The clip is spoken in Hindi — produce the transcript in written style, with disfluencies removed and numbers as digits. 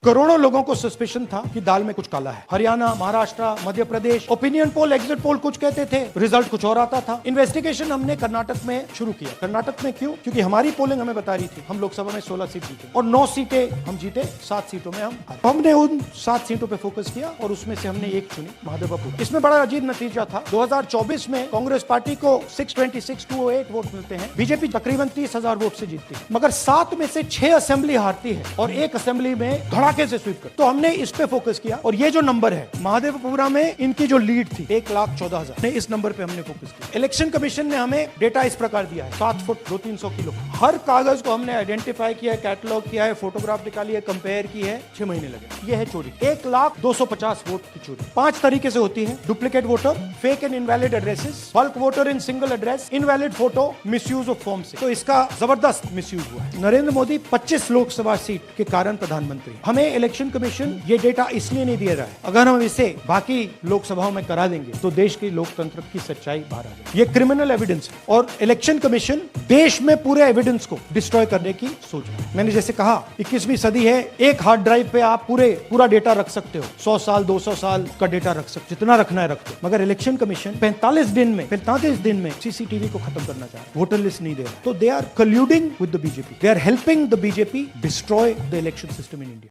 करोड़ों लोगों को सस्पेशन था कि दाल में कुछ काला है। Haryana, Maharashtra, Madhya Pradesh, opinion poll, exit poll कुछ कहते थे, रिजल्ट कुछ और आता था। इन्वेस्टिगेशन हमने कर्नाटक में शुरू किया। कर्नाटक में क्यों? क्योंकि हमारी पोलिंग हमें बता रही थी हम लोकसभा में 16 सीट जीते और 9 सीटें हम जीते, 7 सीटों में हम हारे। हमने उन 7 सीटों पे फोकस किया और उसमें से हमने एक चुनी, महादेवपुर। इसमें बड़ा अजीब नतीजा था। 2024 में कांग्रेस पार्टी को 626,208 वोट मिलते हैं, बीजेपी तकरीबन 30,000 वोट से जीतती है, मगर 7 में से 6 असेंबली हारती है और एक असेंबली में धड़ाके से स्वीप कर। तो हमने इस पे फोकस किया और ये जो नंबर है महादेवपुरा में इनकी जो लीड थी 1,14,000 ने, इस नंबर पे हमने फोकस किया। इलेक्शन कमीशन ने हमें डेटा इस प्रकार दिया है, 7 फुट 200-300 किलो। हर कागज को हमने आइडेंटिफाई किया है, कैटलॉग किया है, फोटोग्राफ निकाली है, कंपेयर की है, 6 महीने लगे। ये है चोरी, 1,250 वोट की चोरी। 5 तरीके से होती है: duplicate voter, fake and invalid addresses, bulk voter in single address, invalid photo, misuse of form से। तो इसका जबरदस्त मिसयूज हुआ है। नरेंद्र मोदी 25 लोकसभा सीट के कारण प्रधानमंत्री। हमें इलेक्शन कमीशन ये डेटा इसलिए नहीं दे रहा है, अगर हम इसे बाकी लोकसभाओं में करा देंगे तो देश की लोकतंत्र की सच्चाई बाहर आ जाएगी। ये क्रिमिनल एविडेंस है और इलेक्शन कमीशन देश में पूरे एविडेंस को डिस्ट्रॉय करने की सोच रहा है। मैंने जैसे कहा 21वीं सदी है, एक हार्ड ड्राइव पे आप पूरा डेटा रख सकते हो, 100 साल 200 साल का डेटा रख सकते हो, जितना रखना है रख दो। मगर इलेक्शन कमीशन 45 दिन में सीसीटीवी को खत्म करना चाह रहा है, वोटर लिस्ट नहीं दे रहा। तो they are colluding with the BJP, they are helping the BJP destroy the election system in India.